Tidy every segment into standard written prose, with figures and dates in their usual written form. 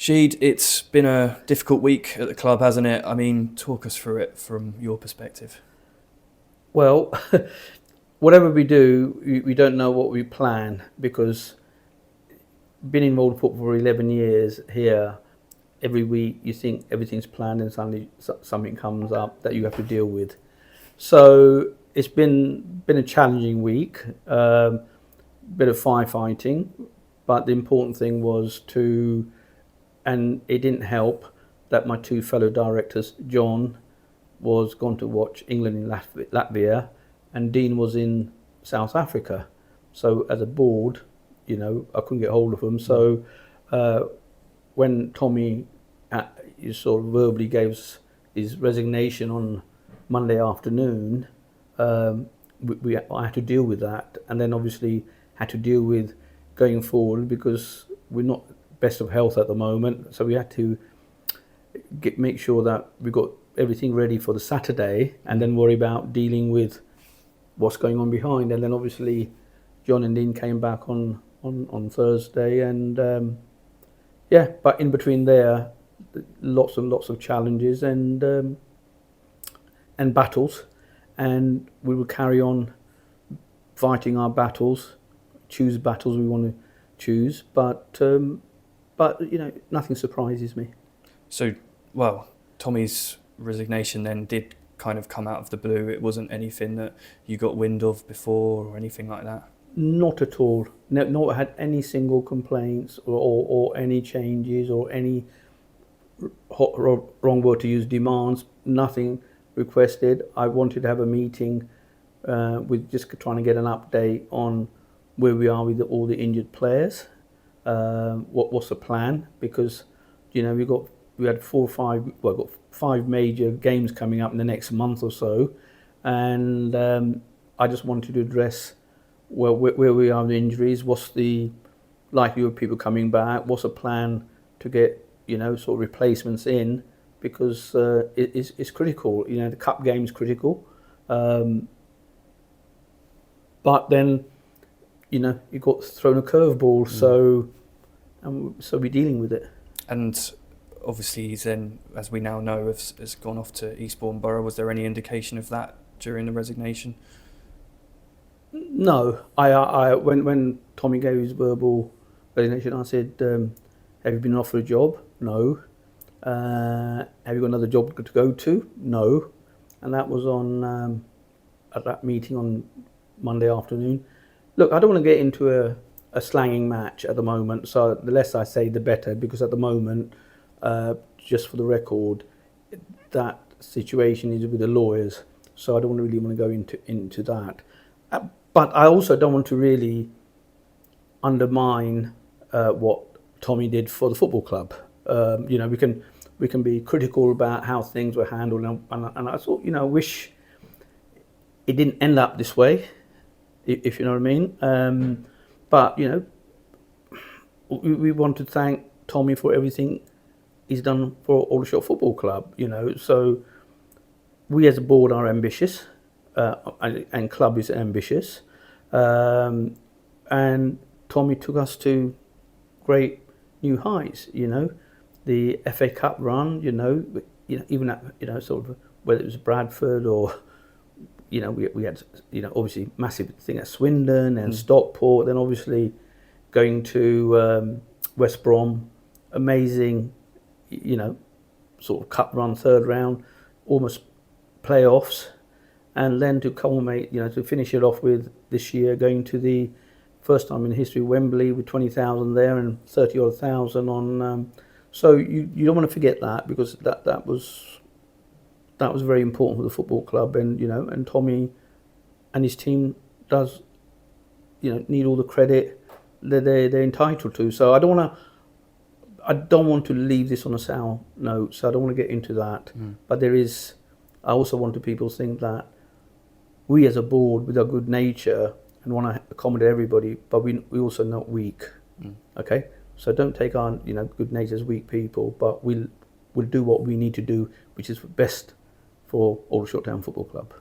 Shahid, it's been a difficult week at the club, hasn't it? I mean, talk us through it from your perspective. Well, whatever we do, we don't know what we plan because been involved in football for 11 years here, every week you think everything's planned and suddenly something comes up that you have to deal with. So it's been a challenging week, bit of firefighting, but the important thing was and it didn't help that my two fellow directors, John was gone to watch England in Latvia, and Dean was in South Africa. So as a board, I couldn't get hold of them. So when Tommy sort of verbally gave us his resignation on Monday afternoon, I had to deal with that, and then obviously had to deal with going forward because we're not best of health at the moment. So we had to make sure that we got everything ready for the Saturday, and then worry about dealing with what's going on behind. And then obviously John and Dean came back on Thursday, and but in between there, lots and lots of challenges and battles, and we will carry on fighting our battles, choose battles we want to choose, but nothing surprises me. So, Tommy's resignation then did kind of come out of the blue. It wasn't anything that you got wind of before or anything like that? Not at all. Not had any single complaints or any changes or any wrong word to use, demands, nothing requested. I wanted to have a meeting with just trying to get an update on where we are with all the injured players. What's the plan? Because we had got 5 major games coming up in the next month or so, and I just wanted to address where we are with injuries. What's the likelihood of people coming back? What's a plan to get sort of replacements in, because it's critical. The cup game is critical, but then you got thrown a curveball, so we're dealing with it. And obviously he's then, as we now know, has gone off to Eastbourne Borough. Was there any indication of that during the resignation? No, I when Tommy gave his verbal resignation, I said, have you been offered a job? No. Have you got another job to go to? No. And that was on at that meeting on Monday afternoon. Look, I don't want to get into a slanging match at the moment, so the less I say the better, because at the moment, just for the record, that situation is with the lawyers, so I don't really want to go into that. But I also don't want to really undermine what Tommy did for the football club. We can be critical about how things were handled, and I thought, wish it didn't end up this way, if you know what I mean. But we want to thank Tommy for everything he's done for Aldershot Football Club. So we as a board are ambitious, and club is ambitious, and Tommy took us to great new heights. The FA Cup run. Even at sort of whether it was Bradford or we had obviously massive thing at Swindon and Stockport. Then obviously going to West Brom, amazing, sort of cup run, third round, almost playoffs. And then to culminate, to finish it off with this year, going to the first time in history Wembley with 20,000 there and 30-odd thousand on. So you don't want to forget that, because that was very important for the football club, and Tommy and his team does need all the credit that they're entitled to. So I don't want to leave this on a sour note. So I don't want to get into that. But I also want people to think that we as a board, with our good nature and want to accommodate everybody, but we also not weak. Okay, so don't take on good nature as weak people, but we'll do what we need to do, which is best for Aldershot Town Football Club.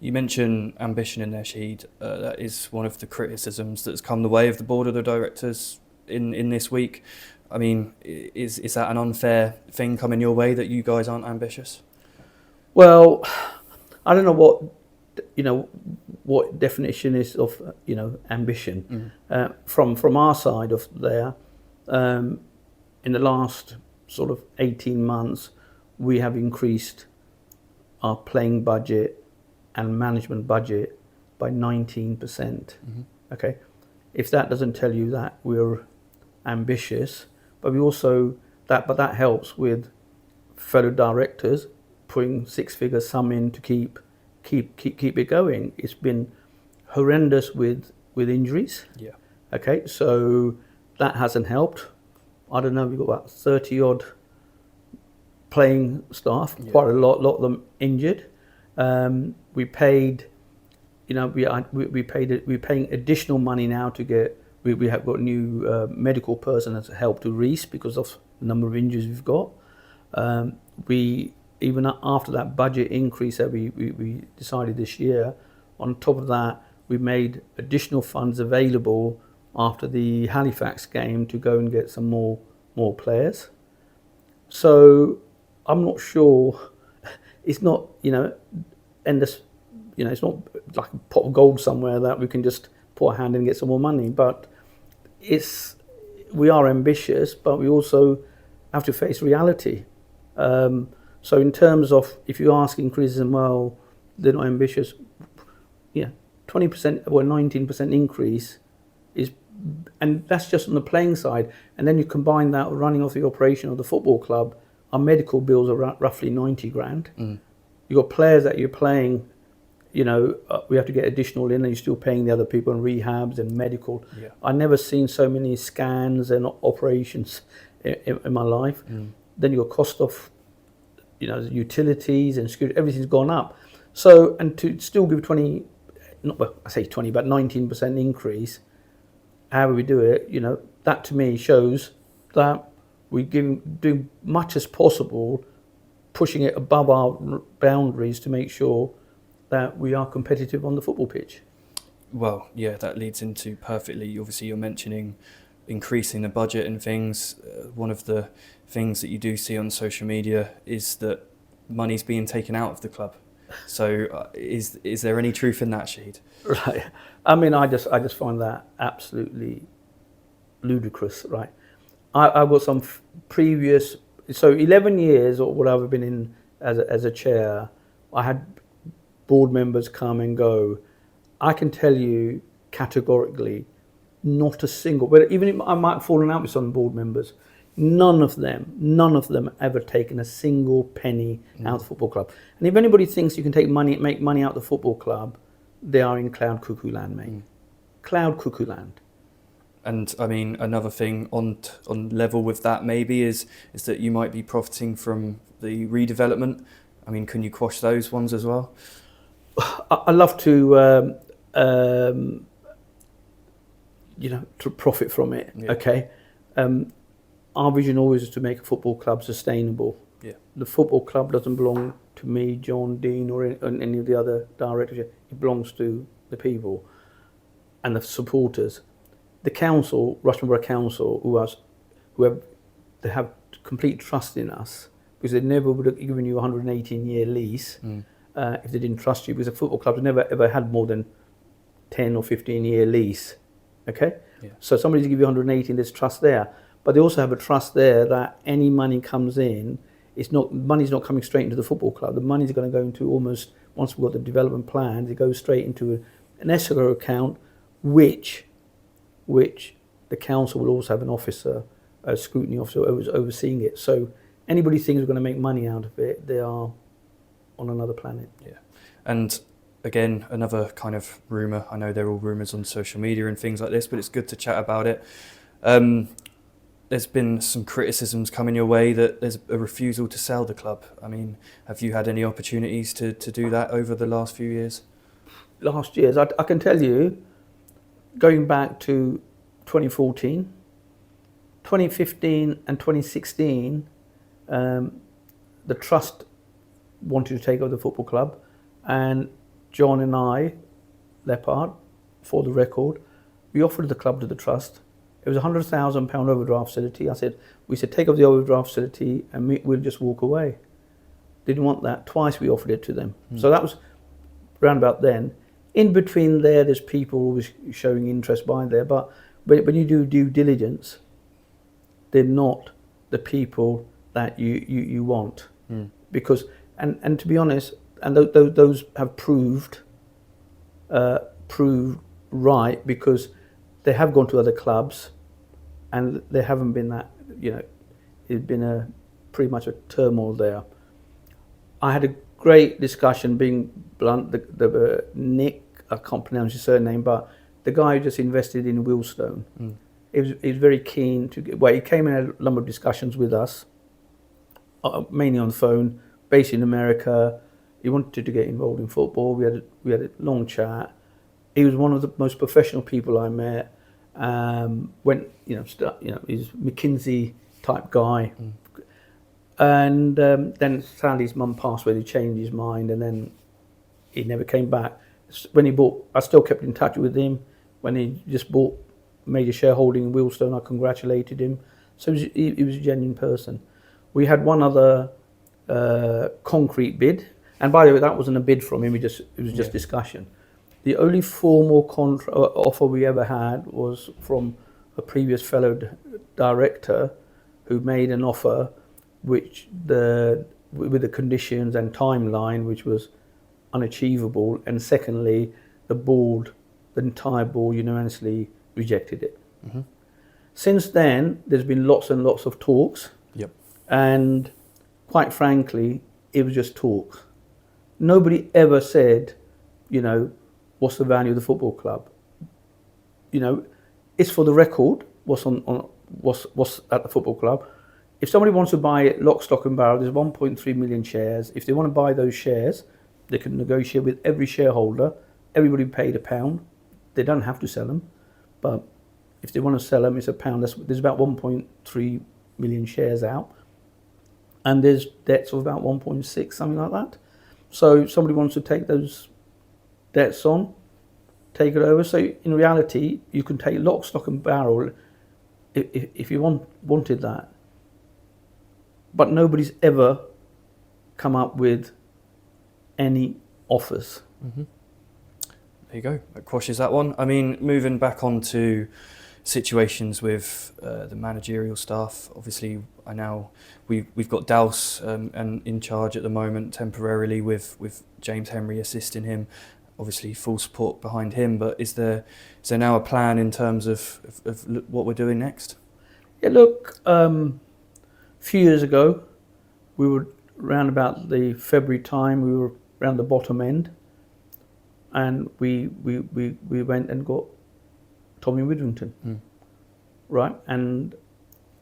You mentioned ambition in there, Shahid. That is one of the criticisms that's come the way of the board of the directors in this week. I mean, is that an unfair thing coming your way that you guys aren't ambitious? Well, I don't know what definition is of ambition. From our side of there, in the last sort of 18 months, we have increased our playing budget and management budget by 19%. Okay, if that doesn't tell you that we're ambitious, but that helps with fellow directors putting six-figure sum in to keep it going. It's been horrendous with injuries. Yeah. Okay, so that hasn't helped. I don't know. We've got about 30 odd playing staff, quite a lot of them injured. We paid, we're paying additional money now to get. We have got new medical person that's helped to Reese because of the number of injuries we've got. We even after that budget increase that we decided this year, on top of that, we made additional funds available after the Halifax game to go and get some more players. So I'm not sure. It's not endless. It's not like a pot of gold somewhere that we can just put a hand in and get some more money. But we are ambitious, but we also have to face reality. So in terms of, if you ask increases, well, they're not ambitious. 20% or 19% increase is, and that's just on the playing side. And then you combine that with running off the operation of the football club. Our medical bills are roughly 90 grand. You've got players that you're playing, we have to get additional in, and you're still paying the other people in rehabs and medical. Yeah. I've never seen so many scans and operations in my life. Then your cost of, utilities and security, everything's gone up. So, and to still give 19% increase, however we do it, that to me shows that we do much as possible, pushing it above our boundaries to make sure that we are competitive on the football pitch. Well, yeah, that leads into perfectly. Obviously, you're mentioning increasing the budget and things. One of the things that you do see on social media is that money's being taken out of the club. So is there any truth in that, Shahid? Right. I mean, I just find that absolutely ludicrous, right? I've got some previous, so 11 years or what I've been in as a chair, I had board members come and go. I can tell you categorically, not a single, but even if I might have fallen out with some board members, none of them ever taken a single penny out of the football club. And if anybody thinks you can make money out of the football club, they are in cloud cuckoo land, mate. Cloud cuckoo land. And I mean, another thing on level with that maybe is that you might be profiting from the redevelopment. I mean, can you quash those ones as well? I love to, to profit from it. Yeah. Okay. Our vision always is to make a football club sustainable. Yeah. The football club doesn't belong to me, John, Dean, or any of the other directors. It belongs to the people and the supporters. The council, Rushden Borough Council, they have complete trust in us, because they never would have given you a 118-year lease if they didn't trust you, because a football club has never ever had more than 10 or 15-year lease. Okay? Yeah. So somebody to give you 118, there's trust there. But they also have a trust there that any money comes in, money's not coming straight into the football club. The money's going to go into once we've got the development plans, it goes straight into an escrow account, which the council will also have an officer, a scrutiny officer overseeing it. So anybody thinks we're going to make money out of it, they are on another planet. Yeah. And again, another kind of rumour. I know they're all rumours on social media and things like this, but it's good to chat about it. There's been some criticisms coming your way that there's a refusal to sell the club. I mean, have you had any opportunities to do that over the last few years? Last years, I can tell you, going back to 2014, 2015 and 2016, the trust wanted to take over the football club, and John and I, their part, for the record, we offered the club to the trust. It was £100,000 overdraft facility. We said, take off the overdraft facility and we'll just walk away. Didn't want that. Twice we offered it to them. So that was round about then. In between there's people always showing interest behind there, but when you do due diligence, they're not the people that you want. Because, and to be honest, and those have proved right, because they have gone to other clubs and there haven't been that, it's been pretty much a turmoil there. I had a great discussion, being blunt, the Nick, I can't pronounce his surname, but the guy who just invested in Wheelstone, he was very keen to get, he came in a number of discussions with us, mainly on the phone, based in America. He wanted to get involved in football. We had a long chat. He was one of the most professional people I met. He's McKinsey type guy. And then sadly his mum passed away. He changed his mind, and then he never came back. When he bought, I still kept in touch with him. When he just bought major shareholding in Wheelstone, I congratulated him. So he was a genuine person. We had one other concrete bid, and by the way, that wasn't a bid from him. It was just discussion. The only formal offer we ever had was from a previous fellow director who made an offer with the conditions and timeline which was unachievable, and secondly, the entire board unanimously rejected it. Since then, there's been lots and lots of talks, and quite frankly, it was just talks. Nobody ever said, what's the value of the football club? It's for the record what's at the football club. If somebody wants to buy it lock, stock and barrel, there's 1.3 million shares. If they want to buy those shares, they can negotiate with every shareholder. Everybody paid £1. They don't have to sell them, but if they want to sell them, it's £1. There's about 1.3 million shares out, and there's debts of about 1.6, something like that. So if somebody wants to take those debts on, take it over. So in reality, you can take lock, stock and barrel if you wanted that. But nobody's ever come up with any offers. There you go. That quashes that one. I mean, moving back on to situations with the managerial staff. Obviously, we've got Douse and in charge at the moment temporarily with James Henry assisting him. Obviously, full support behind him. But is there now a plan in terms of what we're doing next? Yeah, look. A few years ago, we were around about the February time. We were around the bottom end, and we went and got Tommy Widdrington, right? And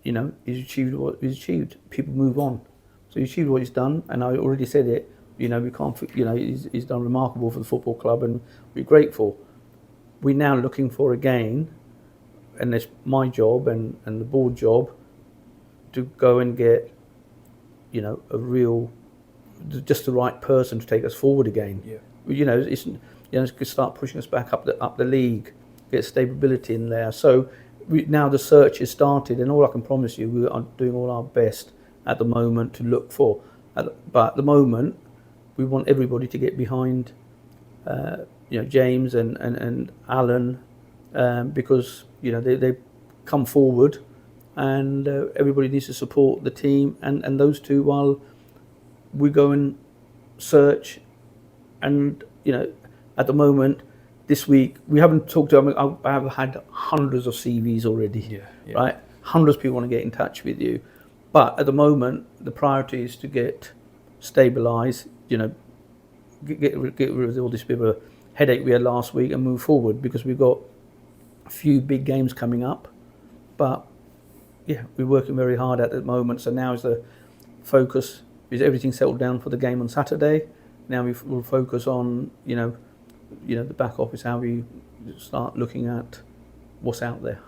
he's achieved what he's achieved. People move on, so he achieved what he's done. And I already said it. We can't. He's done remarkable for the football club, and we're grateful. We're now looking for again, and it's my job and the board job to go and get, just the right person to take us forward again. It's start pushing us back up the league, get stability in there. So now the search has started, and all I can promise you, we are doing all our best at the moment to look for. But at the moment, we want everybody to get behind, James and Alan, because they come forward. And everybody needs to support the team and those two while we go and search. And at the moment, this week we haven't talked to them. I have had hundreds of CVs already, right? Hundreds of people want to get in touch with you, but at the moment the priority is to get stabilised. Get rid of all this bit of a headache we had last week and move forward, because we've got a few big games coming up, but. Yeah, we're working very hard at the moment. So now is the focus. Is everything settled down for the game on Saturday? Now we'll focus on the back office, how we start looking at what's out there.